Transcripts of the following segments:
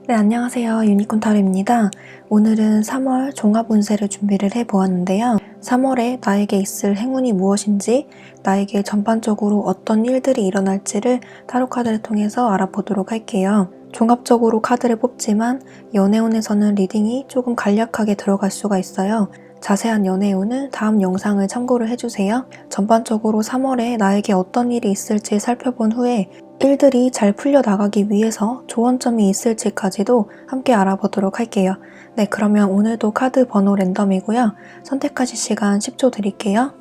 네, 안녕하세요. 유니콘타로입니다. 오늘은 3월 종합운세를 준비를 해보았는데요. 3월에 나에게 있을 행운이 무엇인지, 나에게 전반적으로 어떤 일들이 일어날지를 타로 카드를 통해서 알아보도록 할게요. 종합적으로 카드를 뽑지만 연애운에서는 리딩이 조금 간략하게 들어갈 수가 있어요. 자세한 연애운은 다음 영상을 참고를 해주세요. 전반적으로 3월에 나에게 어떤 일이 있을지 살펴본 후에 일들이 잘 풀려나가기 위해서 조언점이 있을지까지도 함께 알아보도록 할게요. 네, 그러면 오늘도 카드 번호 랜덤이고요. 선택하실 시간 10초 드릴게요.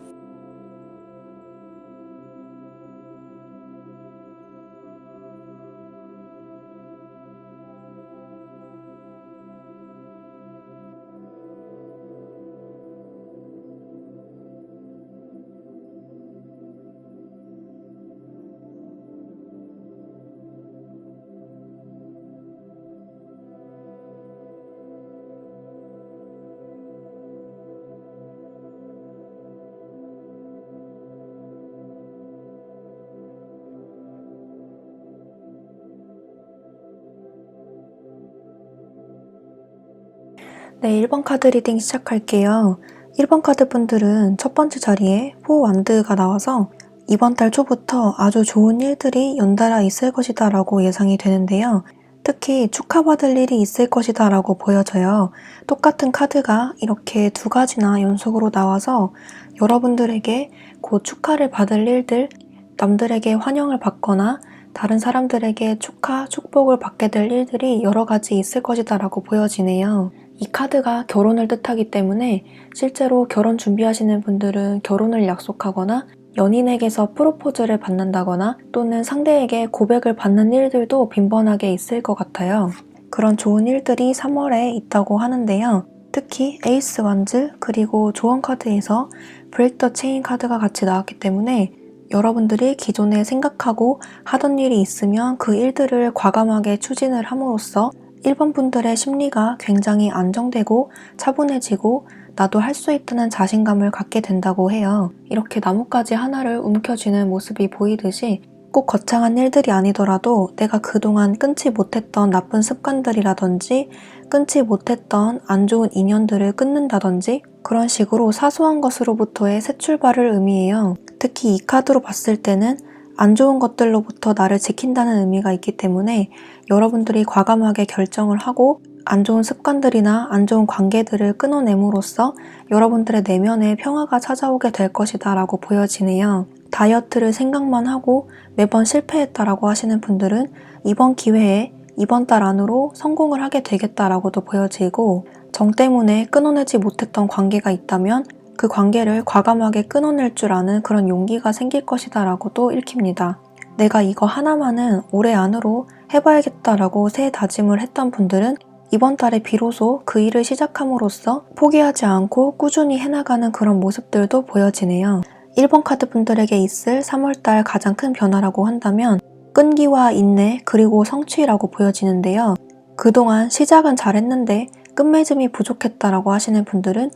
네, 1번 카드 리딩 시작할게요. 1번 카드 분들은 첫 번째 자리에 4 완드가 나와서 이번 달 초부터 아주 좋은 일들이 연달아 있을 것이다 라고 예상이 되는데요. 특히 축하받을 일이 있을 것이다 라고 보여져요. 똑같은 카드가 이렇게 두 가지나 연속으로 나와서 여러분들에게 곧 축하를 받을 일들, 남들에게 환영을 받거나 다른 사람들에게 축하, 축복을 받게 될 일들이 여러 가지 있을 것이다 라고 보여지네요. 이 카드가 결혼을 뜻하기 때문에 실제로 결혼 준비하시는 분들은 결혼을 약속하거나 연인에게서 프로포즈를 받는다거나 또는 상대에게 고백을 받는 일들도 빈번하게 있을 것 같아요. 그런 좋은 일들이 3월에 있다고 하는데요. 특히 에이스 완즈 그리고 조언 카드에서 브레이크 더 체인 카드가 같이 나왔기 때문에 여러분들이 기존에 생각하고 하던 일이 있으면 그 일들을 과감하게 추진을 함으로써 1번 분들의 심리가 굉장히 안정되고 차분해지고 나도 할 수 있다는 자신감을 갖게 된다고 해요. 이렇게 나뭇가지 하나를 움켜쥐는 모습이 보이듯이 꼭 거창한 일들이 아니더라도 내가 그동안 끊지 못했던 나쁜 습관들이라든지 끊지 못했던 안 좋은 인연들을 끊는다든지 그런 식으로 사소한 것으로부터의 새 출발을 의미해요. 특히 이 카드로 봤을 때는 안 좋은 것들로부터 나를 지킨다는 의미가 있기 때문에 여러분들이 과감하게 결정을 하고 안 좋은 습관들이나 안 좋은 관계들을 끊어냄으로써 여러분들의 내면에 평화가 찾아오게 될 것이다 라고 보여지네요. 다이어트를 생각만 하고 매번 실패했다라고 하시는 분들은 이번 기회에 이번 달 안으로 성공을 하게 되겠다라고도 보여지고 정 때문에 끊어내지 못했던 관계가 있다면 그 관계를 과감하게 끊어낼 줄 아는 그런 용기가 생길 것이다 라고도 읽힙니다. 내가 이거 하나만은 올해 안으로 해봐야겠다라고 새 다짐을 했던 분들은 이번 달에 비로소 그 일을 시작함으로써 포기하지 않고 꾸준히 해나가는 그런 모습들도 보여지네요. 1번 카드 분들에게 있을 3월달 가장 큰 변화라고 한다면 끈기와 인내 그리고 성취라고 보여지는데요. 그동안 시작은 잘했는데 끝맺음이 부족했다라고 하시는 분들은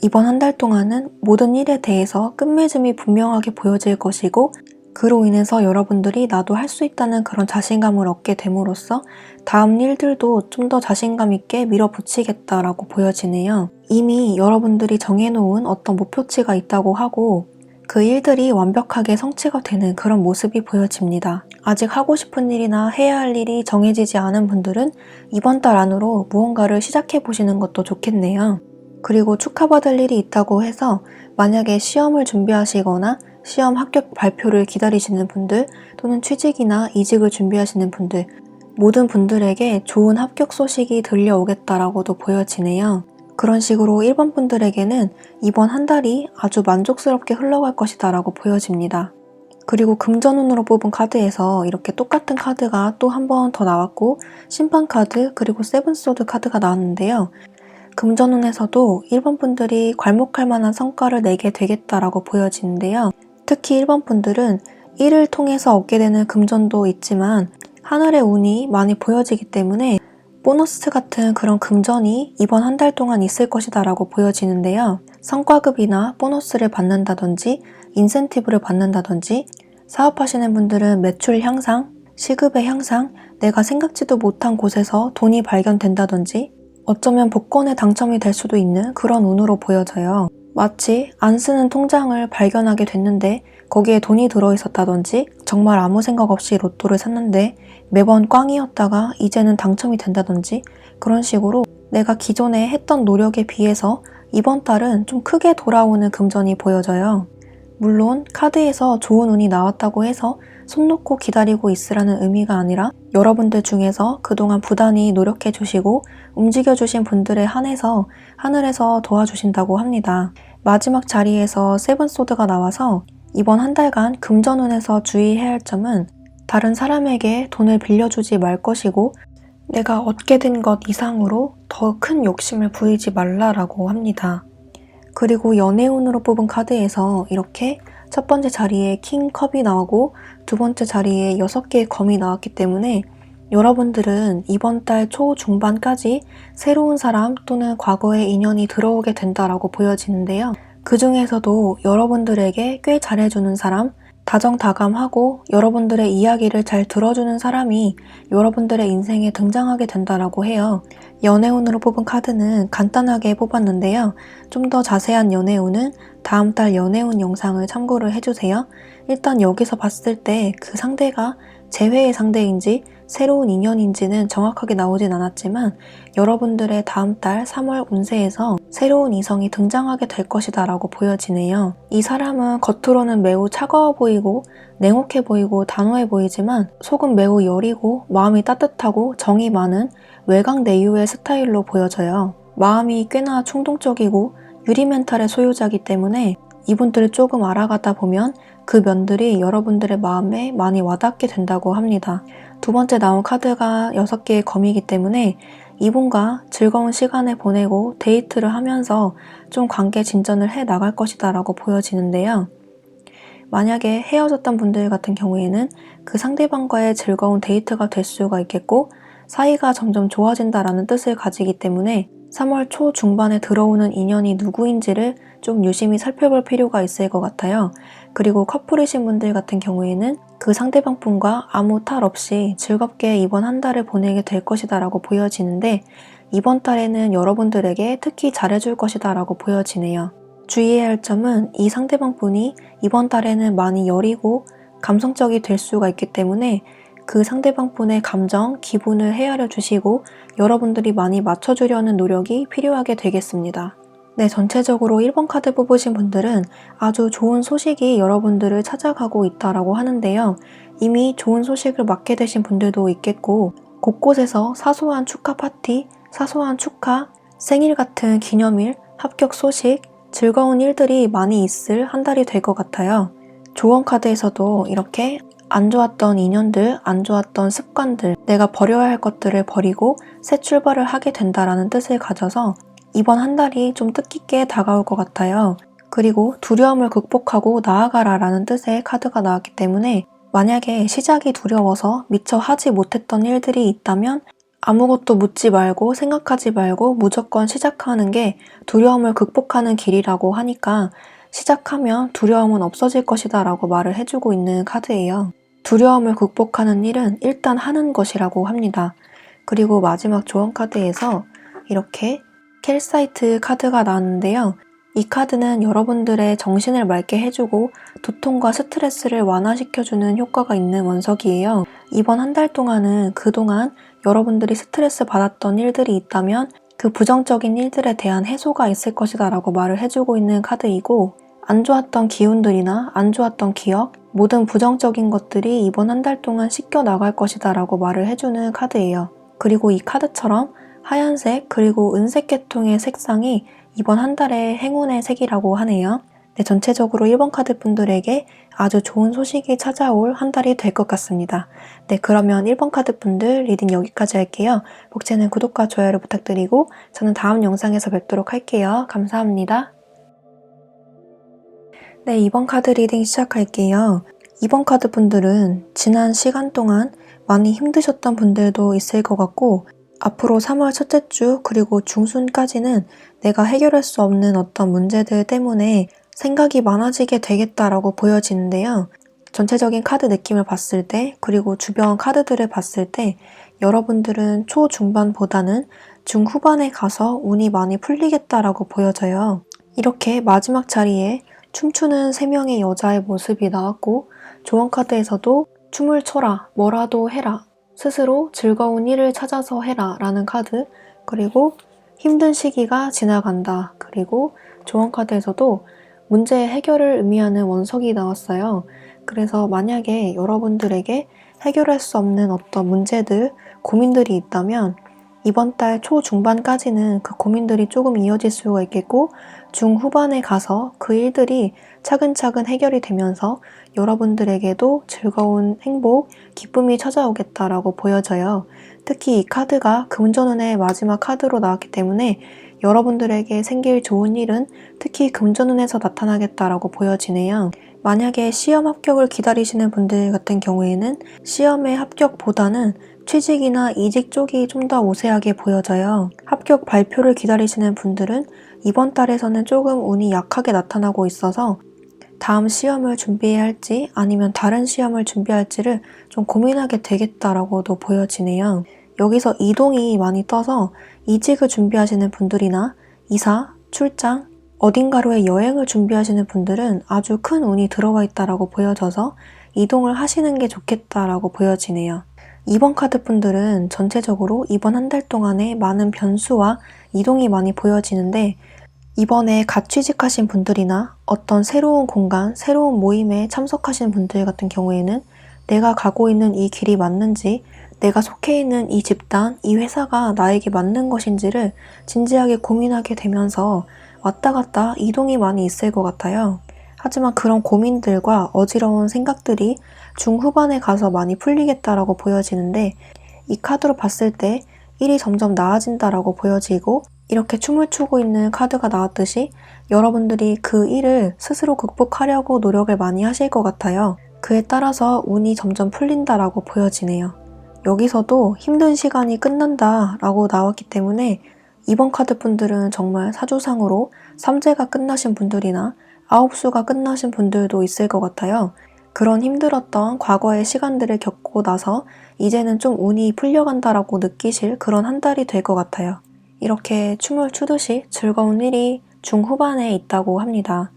이번 한 달 동안은 모든 일에 대해서 끝맺음이 분명하게 보여질 것이고 그로 인해서 여러분들이 나도 할 수 있다는 그런 자신감을 얻게 됨으로써 다음 일들도 좀 더 자신감 있게 밀어붙이겠다라고 보여지네요. 이미 여러분들이 정해놓은 어떤 목표치가 있다고 하고 그 일들이 완벽하게 성취가 되는 그런 모습이 보여집니다. 아직 하고 싶은 일이나 해야 할 일이 정해지지 않은 분들은 이번 달 안으로 무언가를 시작해보시는 것도 좋겠네요. 그리고 축하받을 일이 있다고 해서 만약에 시험을 준비하시거나 시험 합격 발표를 기다리시는 분들 또는 취직이나 이직을 준비하시는 분들 모든 분들에게 좋은 합격 소식이 들려오겠다라고도 보여지네요. 그런 식으로 1번 분들에게는 이번 한 달이 아주 만족스럽게 흘러갈 것이다 라고 보여집니다. 그리고 금전운으로 뽑은 카드에서 이렇게 똑같은 카드가 또 한 번 더 나왔고 심판 카드 그리고 세븐소드 카드가 나왔는데요. 금전운에서도 1번 분들이 괄목할 만한 성과를 내게 되겠다라고 보여지는데요. 특히 1번 분들은 일을 통해서 얻게 되는 금전도 있지만 하늘의 운이 많이 보여지기 때문에 보너스 같은 그런 금전이 이번 한 달 동안 있을 것이다 라고 보여지는데요. 성과급이나 보너스를 받는다든지 인센티브를 받는다든지 사업하시는 분들은 매출 향상, 시급의 향상, 내가 생각지도 못한 곳에서 돈이 발견된다든지 어쩌면 복권에 당첨이 될 수도 있는 그런 운으로 보여져요. 마치 안 쓰는 통장을 발견하게 됐는데 거기에 돈이 들어있었다든지 정말 아무 생각 없이 로또를 샀는데 매번 꽝이었다가 이제는 당첨이 된다든지 그런 식으로 내가 기존에 했던 노력에 비해서 이번 달은 좀 크게 돌아오는 금전이 보여져요. 물론 카드에서 좋은 운이 나왔다고 해서 손 놓고 기다리고 있으라는 의미가 아니라 여러분들 중에서 그동안 부단히 노력해 주시고 움직여 주신 분들에 한해서 하늘에서 도와주신다고 합니다. 마지막 자리에서 세븐소드가 나와서 이번 한 달간 금전운에서 주의해야 할 점은 다른 사람에게 돈을 빌려주지 말 것이고 내가 얻게 된 것 이상으로 더 큰 욕심을 부리지 말라라고 합니다. 그리고 연애운으로 뽑은 카드에서 이렇게 첫 번째 자리에 킹컵이 나오고 두 번째 자리에 6개의 검이 나왔기 때문에 여러분들은 이번 달 초중반까지 새로운 사람 또는 과거의 인연이 들어오게 된다라고 보여지는데요. 그 중에서도 여러분들에게 꽤 잘해주는 사람, 다정다감하고 여러분들의 이야기를 잘 들어주는 사람이 여러분들의 인생에 등장하게 된다라고 해요. 연애운으로 뽑은 카드는 간단하게 뽑았는데요. 좀 더 자세한 연애운은 다음 달 연애운 영상을 참고를 해주세요. 일단 여기서 봤을 때 그 상대가 재회의 상대인지 새로운 인연인지는 정확하게 나오진 않았지만 여러분들의 다음 달 3월 운세에서 새로운 이성이 등장하게 될 것이다 라고 보여지네요. 이 사람은 겉으로는 매우 차가워 보이고 냉혹해 보이고 단호해 보이지만 속은 매우 여리고 마음이 따뜻하고 정이 많은 외강 내유의 스타일로 보여져요. 마음이 꽤나 충동적이고 유리 멘탈의 소유자이기 때문에 이분들을 조금 알아가다 보면 그 면들이 여러분들의 마음에 많이 와닿게 된다고 합니다. 두 번째 나온 카드가 6개의 검이기 때문에 이분과 즐거운 시간을 보내고 데이트를 하면서 좀 관계 진전을 해 나갈 것이다 라고 보여지는데요. 만약에 헤어졌던 분들 같은 경우에는 그 상대방과의 즐거운 데이트가 될 수가 있겠고 사이가 점점 좋아진다라는 뜻을 가지기 때문에 3월 초 중반에 들어오는 인연이 누구인지를 좀 유심히 살펴볼 필요가 있을 것 같아요. 그리고 커플이신 분들 같은 경우에는 그 상대방 분과 아무 탈 없이 즐겁게 이번 한 달을 보내게 될 것이다 라고 보여지는데 이번 달에는 여러분들에게 특히 잘해줄 것이다 라고 보여지네요. 주의해야 할 점은 이 상대방 분이 이번 달에는 많이 여리고 감성적이 될 수가 있기 때문에 그 상대방 분의 감정, 기분을 헤아려 주시고 여러분들이 많이 맞춰주려는 노력이 필요하게 되겠습니다. 네, 전체적으로 1번 카드 뽑으신 분들은 아주 좋은 소식이 여러분들을 찾아가고 있다라고 하는데요. 이미 좋은 소식을 맡게 되신 분들도 있겠고 곳곳에서 사소한 축하 파티, 사소한 축하, 생일 같은 기념일, 합격 소식, 즐거운 일들이 많이 있을 한 달이 될 것 같아요. 조언 카드에서도 이렇게 안 좋았던 인연들, 안 좋았던 습관들, 내가 버려야 할 것들을 버리고 새 출발을 하게 된다라는 뜻을 가져서 이번 한 달이 좀 뜻깊게 다가올 것 같아요. 그리고 두려움을 극복하고 나아가라 라는 뜻의 카드가 나왔기 때문에 만약에 시작이 두려워서 미처 하지 못했던 일들이 있다면 아무것도 묻지 말고 생각하지 말고 무조건 시작하는 게 두려움을 극복하는 길이라고 하니까 시작하면 두려움은 없어질 것이다 라고 말을 해주고 있는 카드예요. 두려움을 극복하는 일은 일단 하는 것이라고 합니다. 그리고 마지막 조언 카드에서 이렇게 캘사이트 카드가 나왔는데요. 이 카드는 여러분들의 정신을 맑게 해주고 두통과 스트레스를 완화시켜주는 효과가 있는 원석이에요. 이번 한 달 동안은 그동안 여러분들이 스트레스 받았던 일들이 있다면 그 부정적인 일들에 대한 해소가 있을 것이다 라고 말을 해주고 있는 카드이고 안 좋았던 기운들이나 안 좋았던 기억, 모든 부정적인 것들이 이번 한 달 동안 씻겨 나갈 것이다 라고 말을 해주는 카드예요. 그리고 이 카드처럼 하얀색 그리고 은색 계통의 색상이 이번 한 달의 행운의 색이라고 하네요. 네, 전체적으로 1번 카드 분들에게 아주 좋은 소식이 찾아올 한 달이 될 것 같습니다. 네, 그러면 1번 카드 분들 리딩 여기까지 할게요. 복채는 구독과 좋아요를 부탁드리고 저는 다음 영상에서 뵙도록 할게요. 감사합니다. 네, 2번 카드 리딩 시작할게요. 2번 카드 분들은 지난 시간 동안 많이 힘드셨던 분들도 있을 것 같고 앞으로 3월 첫째 주 그리고 중순까지는 내가 해결할 수 없는 어떤 문제들 때문에 생각이 많아지게 되겠다라고 보여지는데요. 전체적인 카드 느낌을 봤을 때, 그리고 주변 카드들을 봤을 때 여러분들은 초중반보다는 중후반에 가서 운이 많이 풀리겠다라고 보여져요. 이렇게 마지막 자리에 춤추는 3명의 여자의 모습이 나왔고, 조언 카드에서도 춤을 춰라, 뭐라도 해라, 스스로 즐거운 일을 찾아서 해라 라는 카드, 그리고 힘든 시기가 지나간다, 그리고 조언 카드에서도 문제의 해결을 의미하는 원석이 나왔어요. 그래서 만약에 여러분들에게 해결할 수 없는 어떤 문제들, 고민들이 있다면 이번 달 초중반까지는 그 고민들이 조금 이어질 수가 있겠고, 중후반에 가서 그 일들이 차근차근 해결이 되면서 여러분들에게도 즐거운 행복, 기쁨이 찾아오겠다라고 보여져요. 특히 이 카드가 금전운의 마지막 카드로 나왔기 때문에 여러분들에게 생길 좋은 일은 특히 금전운에서 나타나겠다라고 보여지네요. 만약에 시험 합격을 기다리시는 분들 같은 경우에는 시험의 합격보다는 취직이나 이직 쪽이 좀 더 우세하게 보여져요. 합격 발표를 기다리시는 분들은 이번 달에서는 조금 운이 약하게 나타나고 있어서 다음 시험을 준비해야 할지 아니면 다른 시험을 준비할지를 좀 고민하게 되겠다라고도 보여지네요. 여기서 이동이 많이 떠서 이직을 준비하시는 분들이나 이사, 출장, 어딘가로의 여행을 준비하시는 분들은 아주 큰 운이 들어와 있다라고 보여져서 이동을 하시는 게 좋겠다라고 보여지네요. 2번 카드 분들은 전체적으로 이번 한 달 동안에 많은 변수와 이동이 많이 보여지는데, 이번에 갓 취직하신 분들이나 어떤 새로운 공간, 새로운 모임에 참석하신 분들 같은 경우에는 내가 가고 있는 이 길이 맞는지, 내가 속해 있는 이 집단, 이 회사가 나에게 맞는 것인지를 진지하게 고민하게 되면서 왔다 갔다 이동이 많이 있을 것 같아요. 하지만 그런 고민들과 어지러운 생각들이 중후반에 가서 많이 풀리겠다라고 보여지는데, 이 카드로 봤을 때 일이 점점 나아진다라고 보여지고, 이렇게 춤을 추고 있는 카드가 나왔듯이 여러분들이 그 일을 스스로 극복하려고 노력을 많이 하실 것 같아요. 그에 따라서 운이 점점 풀린다라고 보여지네요. 여기서도 힘든 시간이 끝난다라고 나왔기 때문에 이번 카드 분들은 정말 사주상으로 삼재가 끝나신 분들이나 아홉수가 끝나신 분들도 있을 것 같아요. 그런 힘들었던 과거의 시간들을 겪고 나서 이제는 좀 운이 풀려간다라고 느끼실 그런 한 달이 될 것 같아요. 이렇게 춤을 추듯이 즐거운 일이 중후반에 있다고 합니다.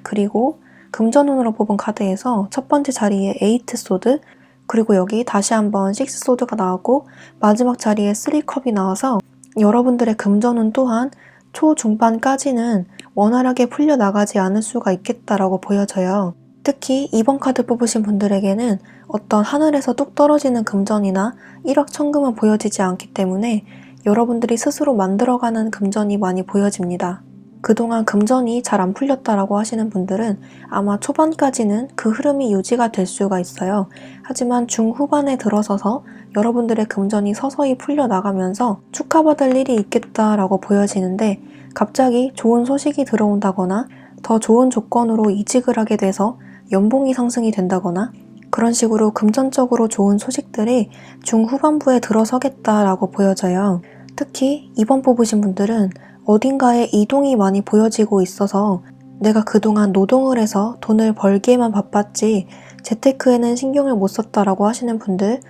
그리고 금전운으로 뽑은 카드에서 첫 번째 자리에 8 소드, 그리고 여기 다시 한번 6 소드가 나왔고 마지막 자리에 3 컵이 나와서 여러분들의 금전운 또한 초중반까지는 원활하게 풀려나가지 않을 수가 있겠다라고 보여져요. 특히 2번 카드 뽑으신 분들에게는 어떤 하늘에서 뚝 떨어지는 금전이나 1억 천금은 보여지지 않기 때문에 여러분들이 스스로 만들어가는 금전이 많이 보여집니다. 그동안 금전이 잘 안 풀렸다라고 하시는 분들은 아마 초반까지는 그 흐름이 유지가 될 수가 있어요. 하지만 중후반에 들어서서 여러분들의 금전이 서서히 풀려나가면서 축하받을 일이 있겠다라고 보여지는데, 갑자기 좋은 소식이 들어온다거나 더 좋은 조건으로 이직을 하게 돼서 연봉이 상승이 된다거나 그런 식으로 금전적으로 좋은 소식들이 중후반부에 들어서겠다라고 보여져요. 특히 2번 뽑으신 분들은 어딘가에 이동이 많이 보여지고 있어서 내가 그동안 노동을 해서 돈을 벌기에만 바빴지 재테크에는 신경을 못 썼다라고 하시는 분들,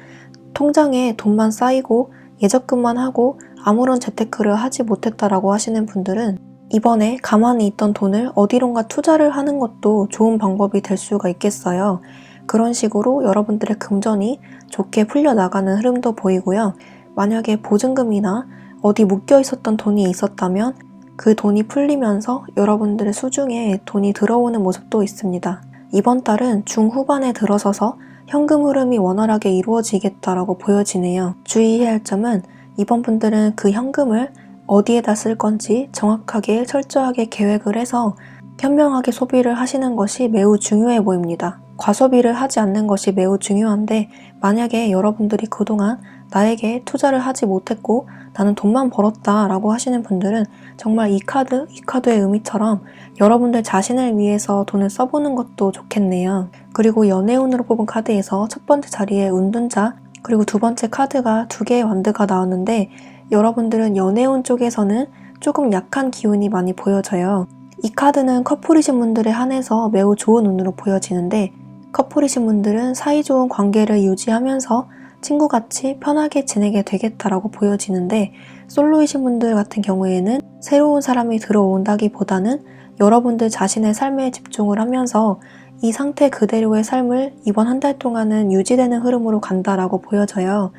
통장에 돈만 쌓이고 예적금만 하고 아무런 재테크를 하지 못했다라고 하시는 분들은 이번에 가만히 있던 돈을 어디론가 투자를 하는 것도 좋은 방법이 될 수가 있겠어요. 그런 식으로 여러분들의 금전이 좋게 풀려나가는 흐름도 보이고요. 만약에 보증금이나 어디 묶여 있었던 돈이 있었다면 그 돈이 풀리면서 여러분들의 수중에 돈이 들어오는 모습도 있습니다. 이번 달은 중후반에 들어서서 현금 흐름이 원활하게 이루어지겠다라고 보여지네요. 주의해야 할 점은 이번 분들은 그 현금을 어디에다 쓸 건지 정확하게 철저하게 계획을 해서 현명하게 소비를 하시는 것이 매우 중요해 보입니다. 과소비를 하지 않는 것이 매우 중요한데, 만약에 여러분들이 그동안 나에게 투자를 하지 못했고 나는 돈만 벌었다 라고 하시는 분들은 정말 이 카드의 의미처럼 여러분들 자신을 위해서 돈을 써보는 것도 좋겠네요. 그리고 연애운으로 뽑은 카드에서 첫 번째 자리에 운둔자, 그리고 두 번째 카드가 2개의 완드가 나왔는데, 여러분들은 연애운 쪽에서는 조금 약한 기운이 많이 보여져요. 이 카드는 커플이신 분들에 한해서 매우 좋은 운으로 보여지는데, 커플이신 분들은 사이좋은 관계를 유지하면서 친구같이 편하게 지내게 되겠다라고 보여지는데, 솔로이신 분들 같은 경우에는 새로운 사람이 들어온다기보다는 여러분들 자신의 삶에 집중을 하면서 이 상태 그대로의 삶을 이번 한 달 동안은 유지되는 흐름으로 간다라고 보여져요.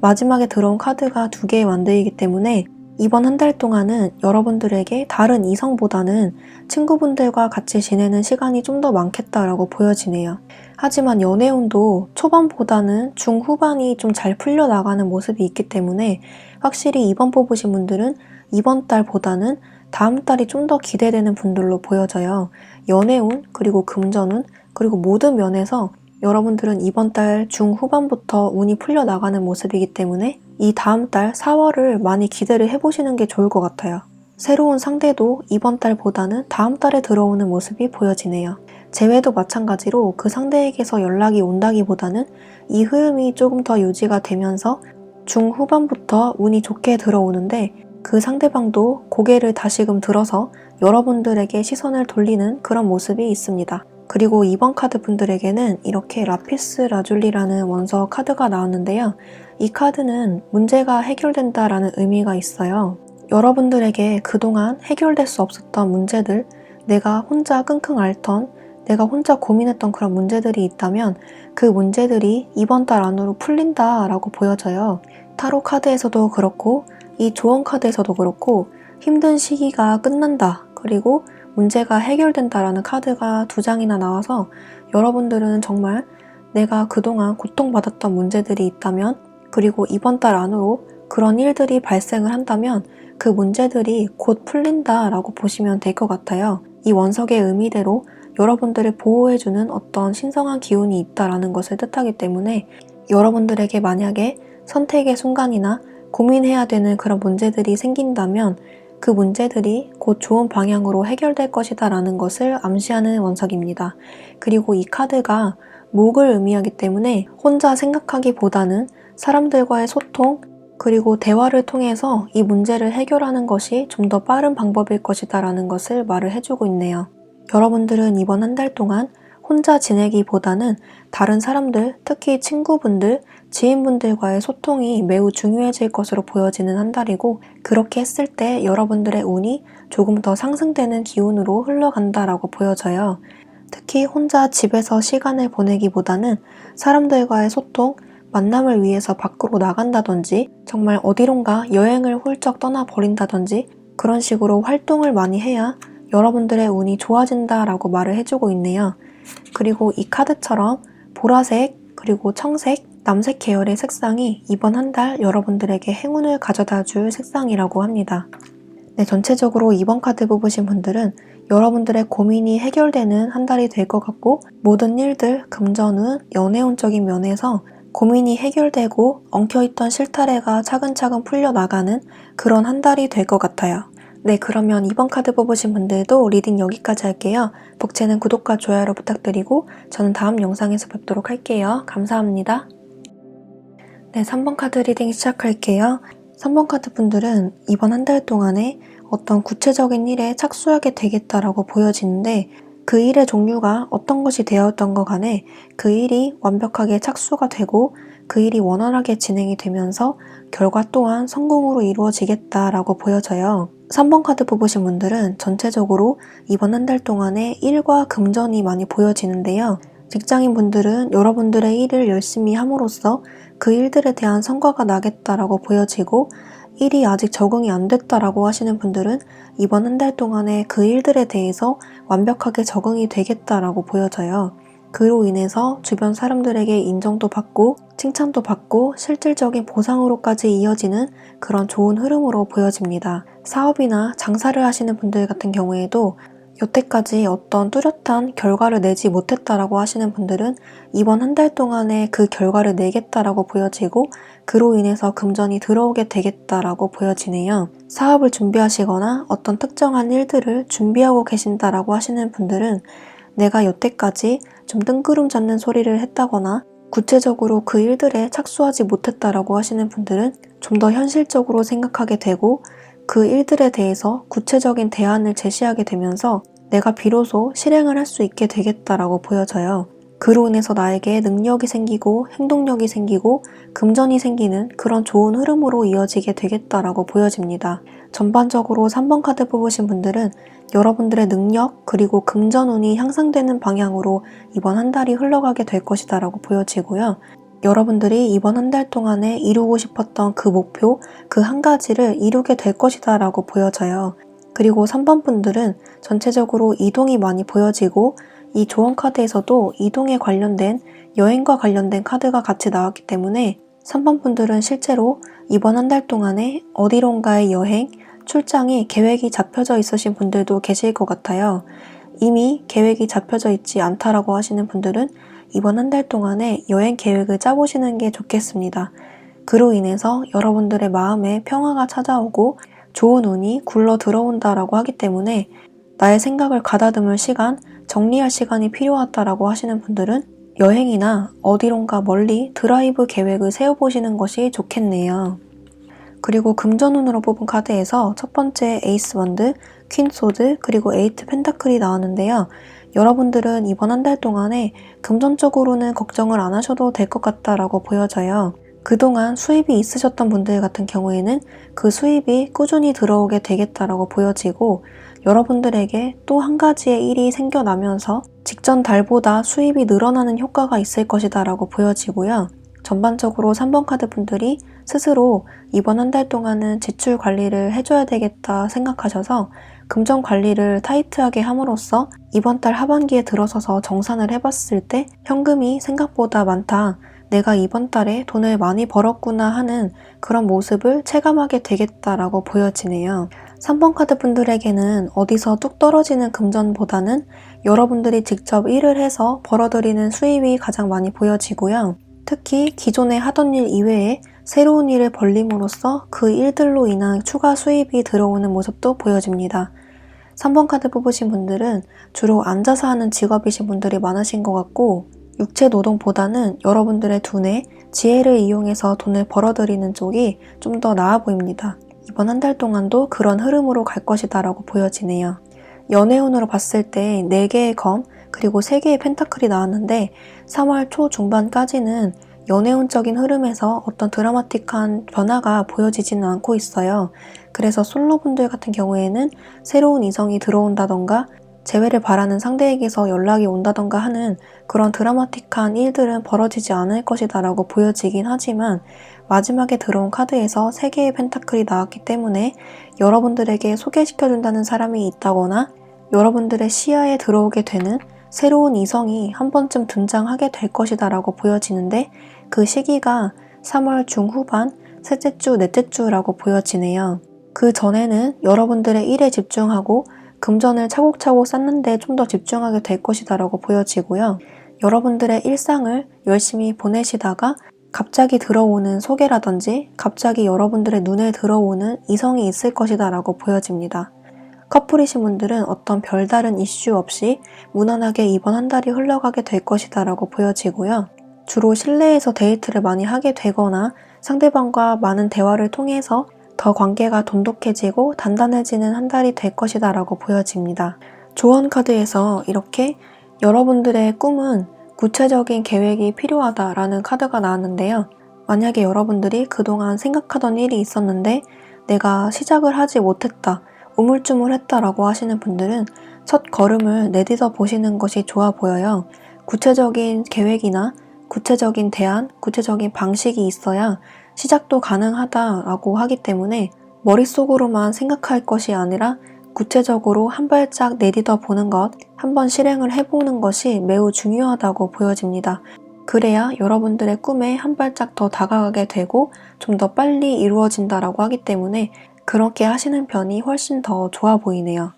마지막에 들어온 카드가 2개의 완드이기 때문에 이번 한 달 동안은 여러분들에게 다른 이성보다는 친구분들과 같이 지내는 시간이 좀 더 많겠다라고 보여지네요. 하지만 연애운도 초반보다는 중후반이 좀 잘 풀려나가는 모습이 있기 때문에 확실히 2번 뽑으신 분들은 이번 달보다는 다음 달이 좀 더 기대되는 분들로 보여져요. 연애운, 그리고 금전운, 그리고 모든 면에서 여러분들은 이번 달 중후반부터 운이 풀려나가는 모습이기 때문에 이 다음 달 4월을 많이 기대를 해보시는 게 좋을 것 같아요. 새로운 상대도 이번 달보다는 다음 달에 들어오는 모습이 보여지네요. 재회도 마찬가지로 그 상대에게서 연락이 온다기보다는 이 흐름이 조금 더 유지가 되면서 중후반부터 운이 좋게 들어오는데, 그 상대방도 고개를 다시금 들어서 여러분들에게 시선을 돌리는 그런 모습이 있습니다. 그리고 이번 카드 분들에게는 이렇게 라피스 라줄리라는 원서 카드가 나왔는데요. 이 카드는 문제가 해결된다라는 의미가 있어요. 여러분들에게 그동안 해결될 수 없었던 문제들, 내가 혼자 끙끙 앓던, 내가 혼자 고민했던 그런 문제들이 있다면 그 문제들이 이번 달 안으로 풀린다라고 보여져요. 타로 카드에서도 그렇고 이 조언 카드에서도 그렇고 힘든 시기가 끝난다, 그리고 문제가 해결된다라는 카드가 2장이나 나와서 여러분들은 정말 내가 그동안 고통받았던 문제들이 있다면, 그리고 이번 달 안으로 그런 일들이 발생을 한다면 그 문제들이 곧 풀린다라고 보시면 될 것 같아요. 이 원석의 의미대로 여러분들을 보호해주는 어떤 신성한 기운이 있다라는 것을 뜻하기 때문에 여러분들에게 만약에 선택의 순간이나 고민해야 되는 그런 문제들이 생긴다면 그 문제들이 곧 좋은 방향으로 해결될 것이다 라는 것을 암시하는 원석입니다. 그리고 이 카드가 목을 의미하기 때문에 혼자 생각하기보다는 사람들과의 소통, 그리고 대화를 통해서 이 문제를 해결하는 것이 좀 더 빠른 방법일 것이다 라는 것을 말을 해주고 있네요. 여러분들은 이번 한 달 동안 혼자 지내기보다는 다른 사람들, 특히 친구분들, 지인분들과의 소통이 매우 중요해질 것으로 보여지는 한 달이고, 그렇게 했을 때 여러분들의 운이 조금 더 상승되는 기운으로 흘러간다라고 보여져요. 특히 혼자 집에서 시간을 보내기보다는 사람들과의 소통, 만남을 위해서 밖으로 나간다든지 정말 어디론가 여행을 훌쩍 떠나버린다든지 그런 식으로 활동을 많이 해야 여러분들의 운이 좋아진다라고 말을 해주고 있네요. 그리고 이 카드처럼 보라색, 그리고 청색, 남색 계열의 색상이 이번 한 달 여러분들에게 행운을 가져다 줄 색상이라고 합니다. 네, 전체적으로 이번 카드 뽑으신 분들은 여러분들의 고민이 해결되는 한 달이 될 것 같고, 모든 일들, 금전운, 연애운적인 면에서 고민이 해결되고 엉켜있던 실타래가 차근차근 풀려나가는 그런 한 달이 될 것 같아요. 네, 그러면 이번 카드 뽑으신 분들도 리딩 여기까지 할게요. 복채는 구독과 좋아요로 부탁드리고 저는 다음 영상에서 뵙도록 할게요. 감사합니다. 네, 3번 카드 리딩 시작할게요. 3번 카드 분들은 이번 한 달 동안에 어떤 구체적인 일에 착수하게 되겠다라고 보여지는데, 그 일의 종류가 어떤 것이 되었던 것 간에 그 일이 완벽하게 착수가 되고 그 일이 원활하게 진행이 되면서 결과 또한 성공으로 이루어지겠다라고 보여져요. 3번 카드 뽑으신 분들은 전체적으로 이번 한 달 동안에 일과 금전이 많이 보여지는데요. 직장인분들은 여러분들의 일을 열심히 함으로써 그 일들에 대한 성과가 나겠다라고 보여지고, 일이 아직 적응이 안 됐다라고 하시는 분들은 이번 한 달 동안에 그 일들에 대해서 완벽하게 적응이 되겠다라고 보여져요. 그로 인해서 주변 사람들에게 인정도 받고 칭찬도 받고 실질적인 보상으로까지 이어지는 그런 좋은 흐름으로 보여집니다. 사업이나 장사를 하시는 분들 같은 경우에도 여태까지 어떤 뚜렷한 결과를 내지 못했다라고 하시는 분들은 이번 한 달 동안에 그 결과를 내겠다라고 보여지고, 그로 인해서 금전이 들어오게 되겠다라고 보여지네요. 사업을 준비하시거나 어떤 특정한 일들을 준비하고 계신다라고 하시는 분들은 내가 여태까지 좀 뜬구름 잡는 소리를 했다거나 구체적으로 그 일들에 착수하지 못했다라고 하시는 분들은 좀 더 현실적으로 생각하게 되고 그 일들에 대해서 구체적인 대안을 제시하게 되면서 내가 비로소 실행을 할 수 있게 되겠다라고 보여져요. 그로 인해서 나에게 능력이 생기고 행동력이 생기고 금전이 생기는 그런 좋은 흐름으로 이어지게 되겠다라고 보여집니다. 전반적으로 3번 카드 뽑으신 분들은 여러분들의 능력 그리고 금전운이 향상되는 방향으로 이번 한 달이 흘러가게 될 것이다 라고 보여지고요. 여러분들이 이번 한 달 동안에 이루고 싶었던 그 목표, 그 한 가지를 이루게 될 것이다 라고 보여져요. 그리고 3번 분들은 전체적으로 이동이 많이 보여지고 이 조언 카드에서도 이동에 관련된 여행과 관련된 카드가 같이 나왔기 때문에 3번 분들은 실제로 이번 한 달 동안에 어디론가의 여행, 출장이 계획이 잡혀져 있으신 분들도 계실 것 같아요. 이미 계획이 잡혀져 있지 않다라고 하시는 분들은 이번 한 달 동안에 여행 계획을 짜보시는 게 좋겠습니다. 그로 인해서 여러분들의 마음에 평화가 찾아오고 좋은 운이 굴러 들어온다라고 하기 때문에 나의 생각을 가다듬을 시간, 정리할 시간이 필요하다라고 하시는 분들은 여행이나 어디론가 멀리 드라이브 계획을 세워보시는 것이 좋겠네요. 그리고 금전운으로 뽑은 카드에서 첫 번째 에이스 원드, 퀸 소드, 그리고 에이트 펜타클이 나왔는데요. 여러분들은 이번 한 달 동안에 금전적으로는 걱정을 안 하셔도 될 것 같다라고 보여져요. 그동안 수입이 있으셨던 분들 같은 경우에는 그 수입이 꾸준히 들어오게 되겠다라고 보여지고 여러분들에게 또 한 가지의 일이 생겨나면서 직전 달보다 수입이 늘어나는 효과가 있을 것이다 라고 보여지고요. 전반적으로 3번 카드 분들이 스스로 이번 한 달 동안은 지출 관리를 해줘야 되겠다 생각하셔서 금전 관리를 타이트하게 함으로써 이번 달 하반기에 들어서서 정산을 해봤을 때 현금이 생각보다 많다. 내가 이번 달에 돈을 많이 벌었구나 하는 그런 모습을 체감하게 되겠다라고 보여지네요. 3번 카드 분들에게는 어디서 뚝 떨어지는 금전보다는 여러분들이 직접 일을 해서 벌어들이는 수입이 가장 많이 보여지고요. 특히 기존에 하던 일 이외에 새로운 일을 벌림으로써 그 일들로 인한 추가 수입이 들어오는 모습도 보여집니다. 3번 카드 뽑으신 분들은 주로 앉아서 하는 직업이신 분들이 많으신 것 같고 육체 노동보다는 여러분들의 두뇌, 지혜를 이용해서 돈을 벌어들이는 쪽이 좀 더 나아 보입니다. 이번 한 달 동안도 그런 흐름으로 갈 것이다 라고 보여지네요. 연애운으로 봤을 때 4개의 검 그리고 3개의 펜타클이 나왔는데 3월 초 중반까지는 연애운적인 흐름에서 어떤 드라마틱한 변화가 보여지지는 않고 있어요. 그래서 솔로분들 같은 경우에는 새로운 이성이 들어온다던가 재회를 바라는 상대에게서 연락이 온다던가 하는 그런 드라마틱한 일들은 벌어지지 않을 것이다 라고 보여지긴 하지만 마지막에 들어온 카드에서 3개의 펜타클이 나왔기 때문에 여러분들에게 소개시켜준다는 사람이 있다거나 여러분들의 시야에 들어오게 되는 새로운 이성이 한 번쯤 등장하게 될 것이다 라고 보여지는데 그 시기가 3월 중후반, 셋째 주, 넷째 주라고 보여지네요. 그 전에는 여러분들의 일에 집중하고 금전을 차곡차곡 쌓는데 좀 더 집중하게 될 것이다 라고 보여지고요. 여러분들의 일상을 열심히 보내시다가 갑자기 들어오는 소개라든지 갑자기 여러분들의 눈에 들어오는 이성이 있을 것이다 라고 보여집니다. 커플이신 분들은 어떤 별다른 이슈 없이 무난하게 이번 한 달이 흘러가게 될 것이다 라고 보여지고요. 주로 실내에서 데이트를 많이 하게 되거나 상대방과 많은 대화를 통해서 더 관계가 돈독해지고 단단해지는 한 달이 될 것이다 라고 보여집니다. 조언 카드에서 이렇게 여러분들의 꿈은 구체적인 계획이 필요하다라는 카드가 나왔는데요. 만약에 여러분들이 그동안 생각하던 일이 있었는데 내가 시작을 하지 못했다, 우물쭈물했다라고 하시는 분들은 첫 걸음을 내딛어 보시는 것이 좋아 보여요. 구체적인 계획이나 구체적인 대안, 구체적인 방식이 있어야 시작도 가능하다라고 하기 때문에 머릿속으로만 생각할 것이 아니라 구체적으로 한 발짝 내딛어 보는 것, 한번 실행을 해보는 것이 매우 중요하다고 보여집니다. 그래야 여러분들의 꿈에 한 발짝 더 다가가게 되고 좀 더 빨리 이루어진다라고 하기 때문에 그렇게 하시는 편이 훨씬 더 좋아 보이네요.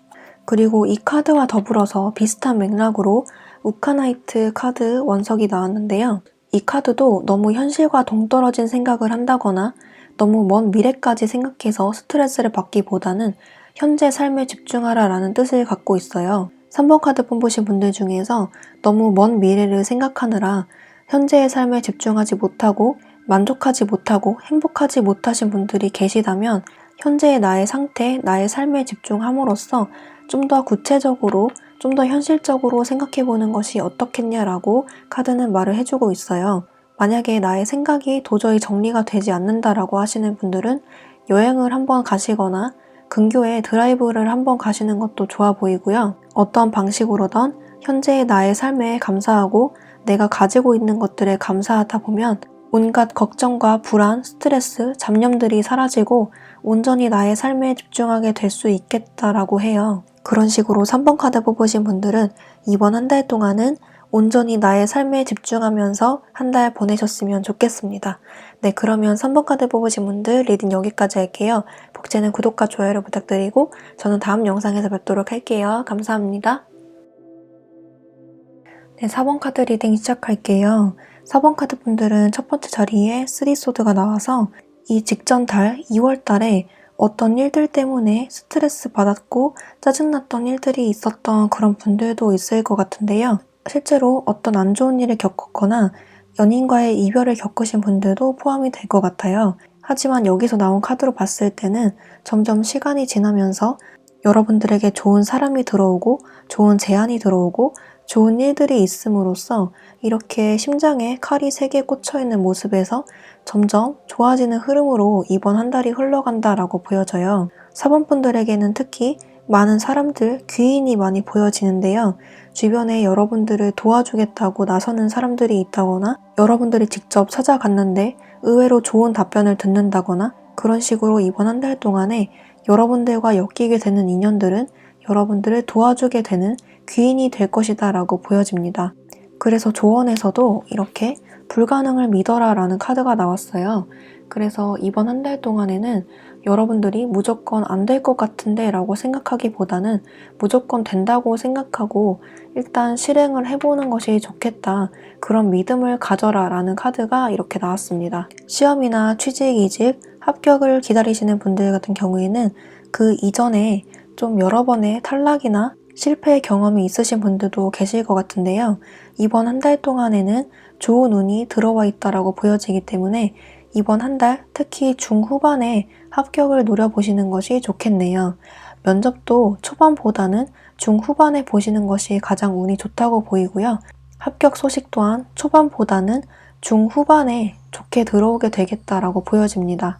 그리고 이 카드와 더불어서 비슷한 맥락으로 우카나이트 카드 원석이 나왔는데요. 이 카드도 너무 현실과 동떨어진 생각을 한다거나 너무 먼 미래까지 생각해서 스트레스를 받기보다는 현재 삶에 집중하라 라는 뜻을 갖고 있어요. 3번 카드 뽑으신 분들 중에서 너무 먼 미래를 생각하느라 현재의 삶에 집중하지 못하고 만족하지 못하고 행복하지 못하신 분들이 계시다면 현재의 나의 상태, 나의 삶에 집중함으로써 좀 더 구체적으로 좀 더 현실적으로 생각해보는 것이 어떻겠냐라고 카드는 말을 해주고 있어요. 만약에 나의 생각이 도저히 정리가 되지 않는다라고 하시는 분들은 여행을 한번 가시거나 근교에 드라이브를 한번 가시는 것도 좋아 보이고요. 어떤 방식으로든 현재의 나의 삶에 감사하고 내가 가지고 있는 것들에 감사하다 보면 온갖 걱정과 불안, 스트레스, 잡념들이 사라지고 온전히 나의 삶에 집중하게 될 수 있겠다라고 해요. 그런 식으로 3번 카드 뽑으신 분들은 이번 한 달 동안은 온전히 나의 삶에 집중하면서 한 달 보내셨으면 좋겠습니다. 네, 그러면 3번 카드 뽑으신 분들 리딩 여기까지 할게요. 복제는 구독과 좋아요를 부탁드리고 저는 다음 영상에서 뵙도록 할게요. 감사합니다. 네, 4번 카드 리딩 시작할게요. 4번 카드 분들은 첫 번째 자리에 3소드가 나와서 이 직전 달 2월 달에 어떤 일들 때문에 스트레스 받았고 짜증났던 일들이 있었던 그런 분들도 있을 것 같은데요. 실제로 어떤 안 좋은 일을 겪었거나 연인과의 이별을 겪으신 분들도 포함이 될 것 같아요. 하지만 여기서 나온 카드로 봤을 때는 점점 시간이 지나면서 여러분들에게 좋은 사람이 들어오고 좋은 제안이 들어오고 좋은 일들이 있음으로써 이렇게 심장에 칼이 3개 꽂혀있는 모습에서 점점 좋아지는 흐름으로 이번 한 달이 흘러간다라고 보여져요. 4번 분들에게는 특히 많은 사람들, 귀인이 많이 보여지는데요. 주변에 여러분들을 도와주겠다고 나서는 사람들이 있다거나 여러분들이 직접 찾아갔는데 의외로 좋은 답변을 듣는다거나 그런 식으로 이번 한 달 동안에 여러분들과 엮이게 되는 인연들은 여러분들을 도와주게 되는 귀인이 될 것이다 라고 보여집니다. 그래서 조언에서도 이렇게 불가능을 믿어라 라는 카드가 나왔어요. 그래서 이번 한 달 동안에는 여러분들이 무조건 안 될 것 같은데 라고 생각하기보다는 무조건 된다고 생각하고 일단 실행을 해보는 것이 좋겠다. 그런 믿음을 가져라 라는 카드가 이렇게 나왔습니다. 시험이나 취직, 이직, 합격을 기다리시는 분들 같은 경우에는 그 이전에 좀 여러 번의 탈락이나 실패 경험이 있으신 분들도 계실 것 같은데요. 이번 한 달 동안에는 좋은 운이 들어와 있다라고 보여지기 때문에 이번 한 달 특히 중후반에 합격을 노려보시는 것이 좋겠네요. 면접도 초반보다는 중후반에 보시는 것이 가장 운이 좋다고 보이고요. 합격 소식 또한 초반보다는 중후반에 좋게 들어오게 되겠다라고 보여집니다.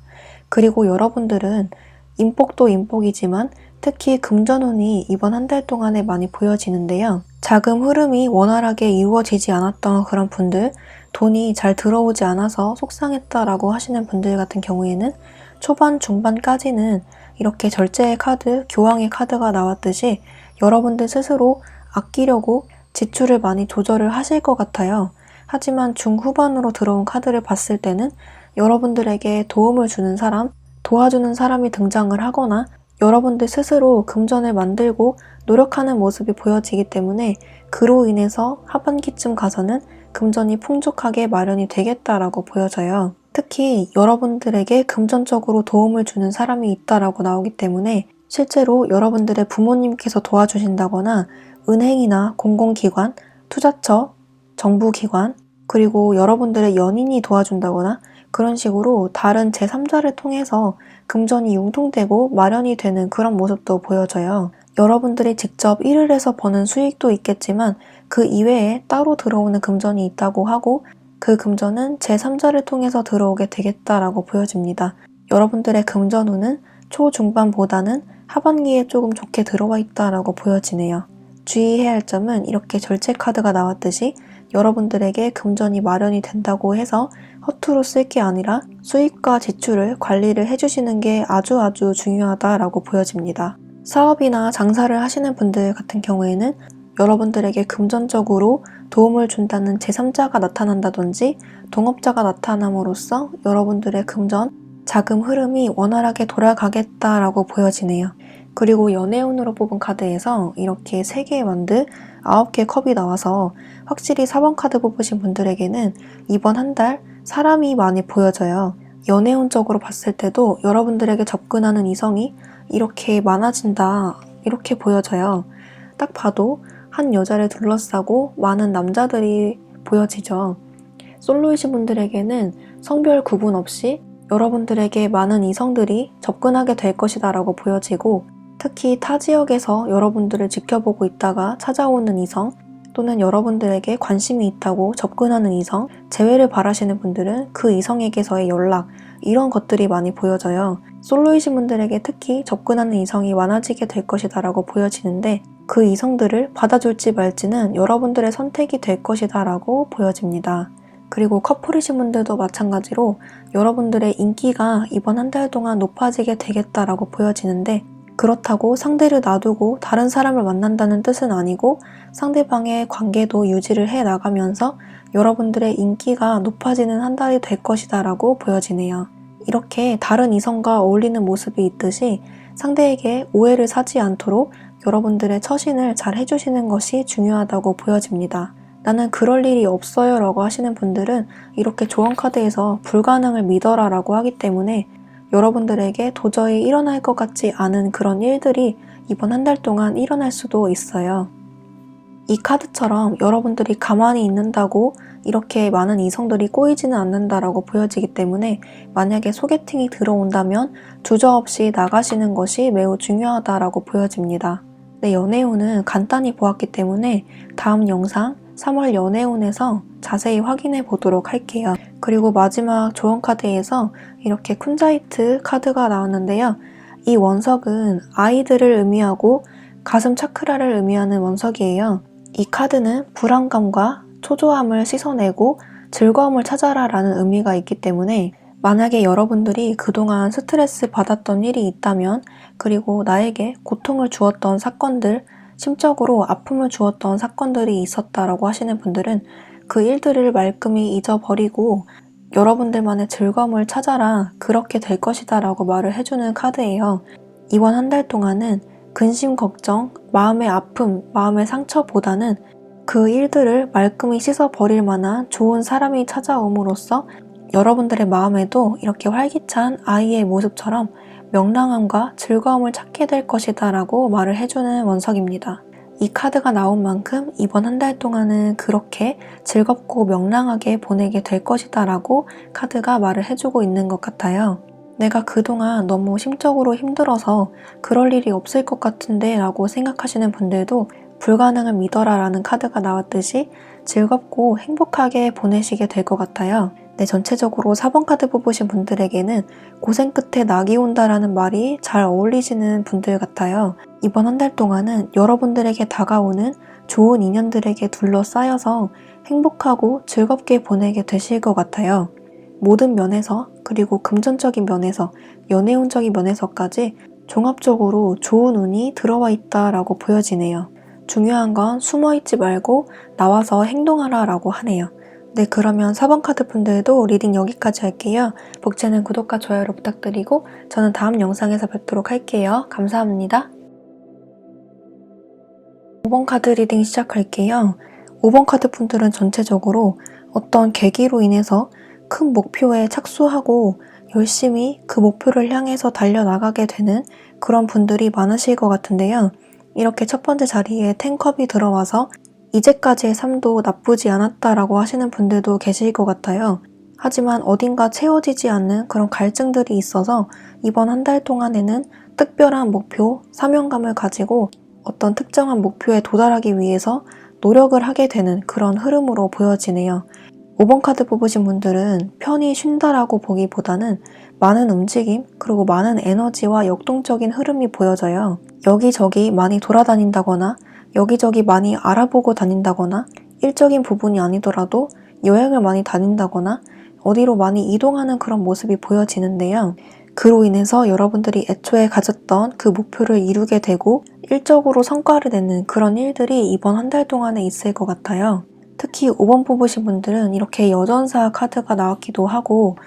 그리고 여러분들은 인복도 인복이지만 특히 금전운이 이번 한 달 동안에 많이 보여지는데요. 자금 흐름이 원활하게 이루어지지 않았던 그런 분들, 돈이 잘 들어오지 않아서 속상했다라고 하시는 분들 같은 경우에는 초반, 중반까지는 이렇게 절제의 카드, 교황의 카드가 나왔듯이 여러분들 스스로 아끼려고 지출을 많이 조절을 하실 것 같아요. 하지만 중후반으로 들어온 카드를 봤을 때는 여러분들에게 도움을 주는 사람, 도와주는 사람이 등장을 하거나 여러분들 스스로 금전을 만들고 노력하는 모습이 보여지기 때문에 그로 인해서 하반기쯤 가서는 금전이 풍족하게 마련이 되겠다라고 보여져요. 특히 여러분들에게 금전적으로 도움을 주는 사람이 있다라고 나오기 때문에 실제로 여러분들의 부모님께서 도와주신다거나 은행이나 공공기관, 투자처, 정부기관, 그리고 여러분들의 연인이 도와준다거나 그런 식으로 다른 제3자를 통해서 금전이 융통되고 마련이 되는 그런 모습도 보여져요. 여러분들이 직접 일을 해서 버는 수익도 있겠지만 그 이외에 따로 들어오는 금전이 있다고 하고 그 금전은 제3자를 통해서 들어오게 되겠다라고 보여집니다. 여러분들의 금전운은 초중반보다는 하반기에 조금 좋게 들어와 있다라고 보여지네요. 주의해야 할 점은 이렇게 절제 카드가 나왔듯이 여러분들에게 금전이 마련이 된다고 해서 허투루 쓸 게 아니라 수입과 지출을 관리를 해주시는 게 아주 중요하다라고 보여집니다. 사업이나 장사를 하시는 분들 같은 경우에는 여러분들에게 금전적으로 도움을 준다는 제3자가 나타난다든지 동업자가 나타남으로써 여러분들의 금전, 자금 흐름이 원활하게 돌아가겠다라고 보여지네요. 그리고 연애운으로 뽑은 카드에서 이렇게 3개의 원드, 9개의 컵이 나와서 확실히 4번 카드 뽑으신 분들에게는 이번 한 달 사람이 많이 보여져요. 연애운적으로 봤을 때도 여러분들에게 접근하는 이성이 이렇게 많아진다, 이렇게 보여져요. 딱 봐도 한 여자를 둘러싸고 많은 남자들이 보여지죠. 솔로이신 분들에게는 성별 구분 없이 여러분들에게 많은 이성들이 접근하게 될 것이다 라고 보여지고 특히 타 지역에서 여러분들을 지켜보고 있다가 찾아오는 이성, 또는 여러분들에게 관심이 있다고 접근하는 이성, 재회를 바라시는 분들은 그 이성에게서의 연락, 이런 것들이 많이 보여져요. 솔로이신 분들에게 특히 접근하는 이성이 많아지게 될 것이다 라고 보여지는데, 그 이성들을 받아줄지 말지는 여러분들의 선택이 될 것이다 라고 보여집니다. 그리고 커플이신 분들도 마찬가지로 여러분들의 인기가 이번 한 달 동안 높아지게 되겠다라고 보여지는데, 그렇다고 상대를 놔두고 다른 사람을 만난다는 뜻은 아니고 상대방의 관계도 유지를 해 나가면서 여러분들의 인기가 높아지는 한 달이 될 것이다 라고 보여지네요. 이렇게 다른 이성과 어울리는 모습이 있듯이 상대에게 오해를 사지 않도록 여러분들의 처신을 잘 해주시는 것이 중요하다고 보여집니다. 나는 그럴 일이 없어요 라고 하시는 분들은 이렇게 조언 카드에서 불가능을 믿어라 라고 하기 때문에 여러분들에게 도저히 일어날 것 같지 않은 그런 일들이 이번 한 달 동안 일어날 수도 있어요. 이 카드처럼 여러분들이 가만히 있는다고 이렇게 많은 이성들이 꼬이지는 않는다라고 보여지기 때문에 만약에 소개팅이 들어온다면 주저없이 나가시는 것이 매우 중요하다라고 보여집니다. 네, 연애운은 간단히 보았기 때문에 다음 영상 3월 연애운에서 자세히 확인해 보도록 할게요. 그리고 마지막 조언 카드에서 이렇게 쿤자이트 카드가 나왔는데요. 이 원석은 아이들을 의미하고 가슴 차크라를 의미하는 원석이에요. 이 카드는 불안감과 초조함을 씻어내고 즐거움을 찾아라 라는 의미가 있기 때문에 만약에 여러분들이 그동안 스트레스 받았던 일이 있다면, 그리고 나에게 고통을 주었던 사건들, 심적으로 아픔을 주었던 사건들이 있었다라고 하시는 분들은 그 일들을 말끔히 잊어버리고 여러분들만의 즐거움을 찾아라, 그렇게 될 것이다 라고 말을 해주는 카드예요. 이번 한 달 동안은 근심 걱정, 마음의 아픔, 마음의 상처보다는 그 일들을 말끔히 씻어버릴 만한 좋은 사람이 찾아옴으로써 여러분들의 마음에도 이렇게 활기찬 아이의 모습처럼 명랑함과 즐거움을 찾게 될 것이다 라고 말을 해주는 원석입니다. 이 카드가 나온 만큼 이번 한 달 동안은 그렇게 즐겁고 명랑하게 보내게 될 것이다 라고 카드가 말을 해주고 있는 것 같아요. 내가 그동안 너무 심적으로 힘들어서 그럴 일이 없을 것 같은데 라고 생각하시는 분들도 불가능을 믿어라 라는 카드가 나왔듯이 즐겁고 행복하게 보내시게 될 것 같아요. 네, 전체적으로 4번 카드 뽑으신 분들에게는 고생 끝에 낙이 온다라는 말이 잘 어울리시는 분들 같아요. 이번 한 달 동안은 여러분들에게 다가오는 좋은 인연들에게 둘러싸여서 행복하고 즐겁게 보내게 되실 것 같아요. 모든 면에서, 그리고 금전적인 면에서, 연애운적인 면에서까지 종합적으로 좋은 운이 들어와 있다라고 보여지네요. 중요한 건 숨어있지 말고 나와서 행동하라 라고 하네요. 네, 그러면 4번 카드 분들도 리딩 여기까지 할게요. 복채는 구독과 좋아요를 부탁드리고 저는 다음 영상에서 뵙도록 할게요. 감사합니다. 5번 카드 리딩 시작할게요. 5번 카드 분들은 전체적으로 어떤 계기로 인해서 큰 목표에 착수하고 열심히 그 목표를 향해서 달려나가게 되는 그런 분들이 많으실 것 같은데요. 이렇게 첫 번째 자리에 10컵이 들어와서 이제까지의 삶도 나쁘지 않았다라고 하시는 분들도 계실 것 같아요. 하지만 어딘가 채워지지 않는 그런 갈증들이 있어서 이번 한 달 동안에는 특별한 목표, 사명감을 가지고 어떤 특정한 목표에 도달하기 위해서 노력을 하게 되는 그런 흐름으로 보여지네요. 5번 카드 뽑으신 분들은 편히 쉰다라고 보기보다는 많은 움직임, 그리고 많은 에너지와 역동적인 흐름이 보여져요. 여기저기 많이 돌아다닌다거나 여기저기 많이 알아보고 다닌다거나 일적인 부분이 아니더라도 여행을 많이 다닌다거나 어디로 많이 이동하는 그런 모습이 보여지는데요. 그로 인해서 여러분들이 애초에 가졌던 그 목표를 이루게 되고 일적으로 성과를 내는 그런 일들이 이번 한 달 동안에 있을 것 같아요. 특히 5번 뽑으신 분들은 이렇게 여전사 카드가 나왔기도 하고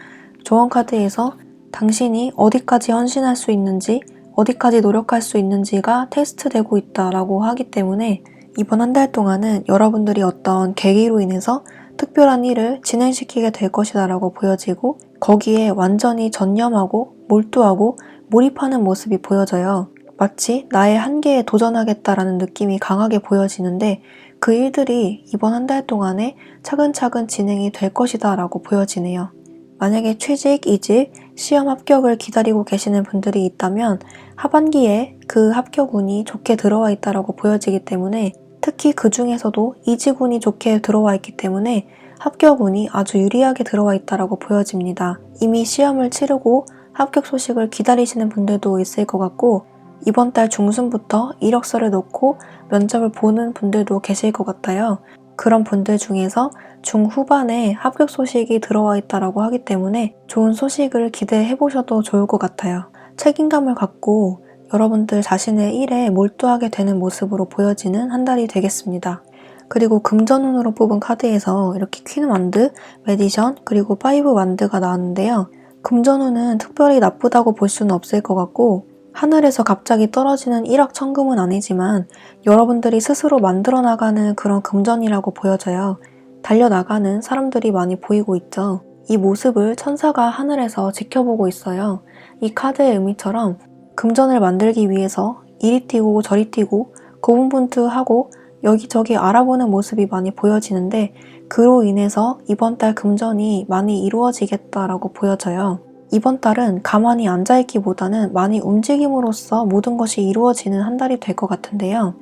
조언 카드에서 당신이 어디까지 헌신할 수 있는지, 어디까지 노력할 수 있는지가 테스트되고 있다라고 하기 때문에 이번 한 달 동안은 여러분들이 어떤 계기로 인해서 특별한 일을 진행시키게 될 것이다 라고 보여지고 거기에 완전히 전념하고 몰두하고 몰입하는 모습이 보여져요. 마치 나의 한계에 도전하겠다라는 느낌이 강하게 보여지는데 그 일들이 이번 한 달 동안에 차근차근 진행이 될 것이다 라고 보여지네요. 만약에 취직, 이직, 시험 합격을 기다리고 계시는 분들이 있다면 하반기에 그 합격 운이 좋게 들어와 있다고 보여지기 때문에, 특히 그 중에서도 이직운이 좋게 들어와 있기 때문에 합격 운이 아주 유리하게 들어와 있다고 보여집니다. 이미 시험을 치르고 합격 소식을 기다리시는 분들도 있을 것 같고, 이번 달 중순부터 이력서를 놓고 면접을 보는 분들도 계실 것 같아요. 그런 분들 중에서 중후반에 합격 소식이 들어와 있다고 하기 때문에 좋은 소식을 기대해 보셔도 좋을 것 같아요. 책임감을 갖고 여러분들 자신의 일에 몰두하게 되는 모습으로 보여지는 한 달이 되겠습니다. 그리고 금전운으로 뽑은 카드에서 이렇게 퀸 완드, 매디션, 그리고 파이브 완드가 나왔는데요. 금전운은 특별히 나쁘다고 볼 수는 없을 것 같고, 하늘에서 갑자기 떨어지는 일확천금은 아니지만 여러분들이 스스로 만들어 나가는 그런 금전이라고 보여져요. 달려나가는 사람들이 많이 보이고 있죠. 이 모습을 천사가 하늘에서 지켜보고 있어요. 이 카드의 의미처럼 금전을 만들기 위해서 이리 뛰고 저리 뛰고 고분분투하고 여기저기 알아보는 모습이 많이 보여지는데, 그로 인해서 이번 달 금전이 많이 이루어지겠다라고 보여져요. 이번 달은 가만히 앉아있기보다는 많이 움직임으로써 모든 것이 이루어지는 한 달이 될 것 같은데요.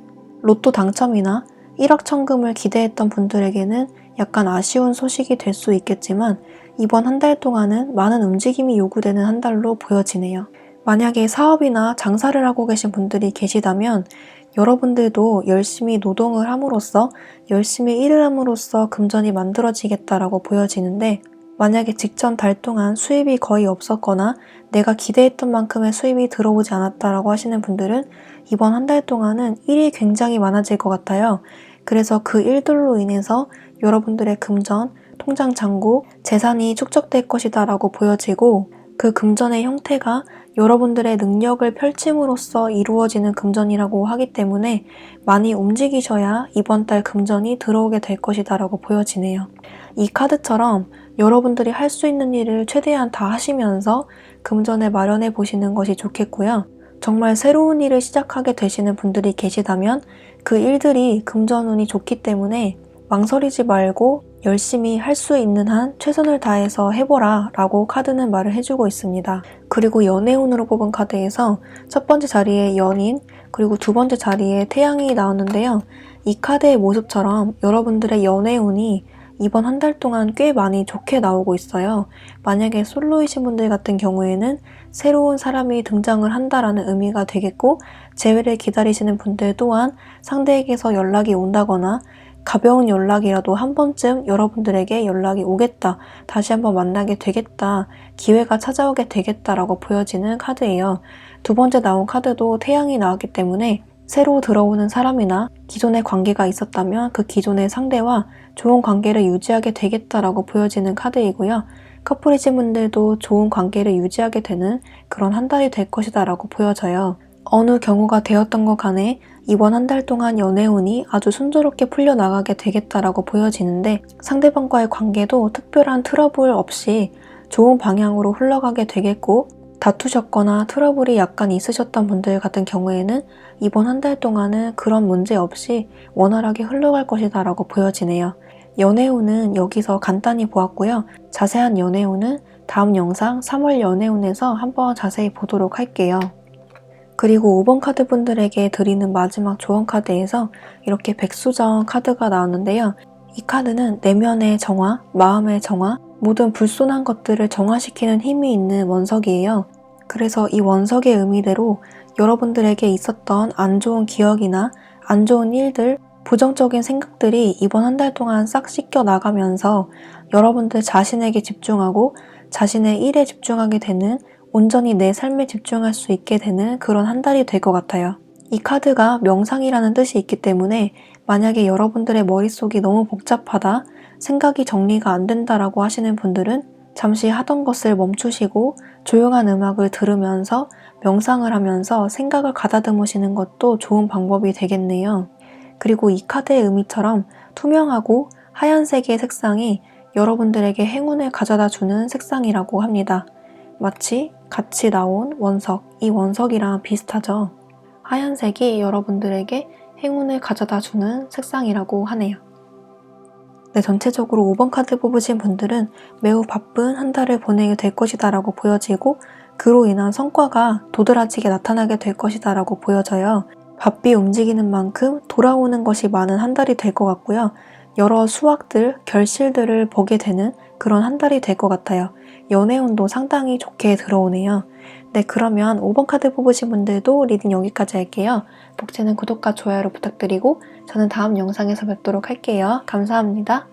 로또 당첨이나 일확천금을 기대했던 분들에게는 약간 아쉬운 소식이 될 수 있겠지만, 이번 한 달 동안은 많은 움직임이 요구되는 한 달로 보여지네요. 만약에 사업이나 장사를 하고 계신 분들이 계시다면 여러분들도 열심히 노동을 함으로써, 열심히 일을 함으로써 금전이 만들어지겠다라고 보여지는데, 만약에 직전 달 동안 수입이 거의 없었거나 내가 기대했던 만큼의 수입이 들어오지 않았다라고 하시는 분들은 이번 한 달 동안은 일이 굉장히 많아질 것 같아요. 그래서 그 일들로 인해서 여러분들의 금전, 통장 잔고, 재산이 축적될 것이다 라고 보여지고, 그 금전의 형태가 여러분들의 능력을 펼침으로써 이루어지는 금전이라고 하기 때문에 많이 움직이셔야 이번 달 금전이 들어오게 될 것이다 라고 보여지네요. 이 카드처럼 여러분들이 할 수 있는 일을 최대한 다 하시면서 금전을 마련해 보시는 것이 좋겠고요. 정말 새로운 일을 시작하게 되시는 분들이 계시다면 그 일들이 금전운이 좋기 때문에 망설이지 말고 열심히 할 수 있는 한 최선을 다해서 해보라 라고 카드는 말을 해주고 있습니다. 그리고 연애운으로 뽑은 카드에서 첫 번째 자리에 연인, 그리고 두 번째 자리에 태양이 나왔는데요. 이 카드의 모습처럼 여러분들의 연애운이 이번 한 달 동안 꽤 많이 좋게 나오고 있어요. 만약에 솔로이신 분들 같은 경우에는 새로운 사람이 등장을 한다라는 의미가 되겠고, 재회를 기다리시는 분들 또한 상대에게서 연락이 온다거나 가벼운 연락이라도 한 번쯤 여러분들에게 연락이 오겠다, 다시 한번 만나게 되겠다, 기회가 찾아오게 되겠다라고 보여지는 카드예요. 두 번째 나온 카드도 태양이 나왔기 때문에 새로 들어오는 사람이나 기존의 관계가 있었다면 그 기존의 상대와 좋은 관계를 유지하게 되겠다라고 보여지는 카드이고요. 커플이신 분들도 좋은 관계를 유지하게 되는 그런 한 달이 될 것이다 라고 보여져요. 어느 경우가 되었던 것 간에 이번 한 달 동안 연애운이 아주 순조롭게 풀려나가게 되겠다라고 보여지는데, 상대방과의 관계도 특별한 트러블 없이 좋은 방향으로 흘러가게 되겠고, 다투셨거나 트러블이 약간 있으셨던 분들 같은 경우에는 이번 한 달 동안은 그런 문제 없이 원활하게 흘러갈 것이다 라고 보여지네요. 연애운은 여기서 간단히 보았고요. 자세한 연애운은 다음 영상 3월 연애운에서 한번 자세히 보도록 할게요. 그리고 5번 카드 분들에게 드리는 마지막 조언 카드에서 이렇게 백수정 카드가 나왔는데요. 이 카드는 내면의 정화, 마음의 정화, 모든 불손한 것들을 정화시키는 힘이 있는 원석이에요. 그래서 이 원석의 의미대로 여러분들에게 있었던 안 좋은 기억이나 안 좋은 일들, 부정적인 생각들이 이번 한 달 동안 싹 씻겨 나가면서 여러분들 자신에게 집중하고 자신의 일에 집중하게 되는, 온전히 내 삶에 집중할 수 있게 되는 그런 한 달이 될 것 같아요. 이 카드가 명상이라는 뜻이 있기 때문에 만약에 여러분들의 머릿속이 너무 복잡하다, 생각이 정리가 안 된다라고 하시는 분들은 잠시 하던 것을 멈추시고 조용한 음악을 들으면서 명상을 하면서 생각을 가다듬으시는 것도 좋은 방법이 되겠네요. 그리고 이 카드의 의미처럼 투명하고 하얀색의 색상이 여러분들에게 행운을 가져다 주는 색상이라고 합니다. 마치 같이 나온 원석, 이 원석이랑 비슷하죠. 하얀색이 여러분들에게 행운을 가져다 주는 색상이라고 하네요. 네, 전체적으로 5번 카드 뽑으신 분들은 매우 바쁜 한 달을 보내게 될 것이다 라고 보여지고 그로 인한 성과가 도드라지게 나타나게 될 것이다 라고 보여져요. 바삐 움직이는 만큼 돌아오는 것이 많은 한 달이 될 것 같고요. 여러 수확들, 결실들을 보게 되는 그런 한 달이 될 것 같아요. 연애운도 상당히 좋게 들어오네요. 네, 그러면 5번 카드 뽑으신 분들도 리딩 여기까지 할게요. 복채는 구독과 좋아요를 부탁드리고 저는 다음 영상에서 뵙도록 할게요. 감사합니다.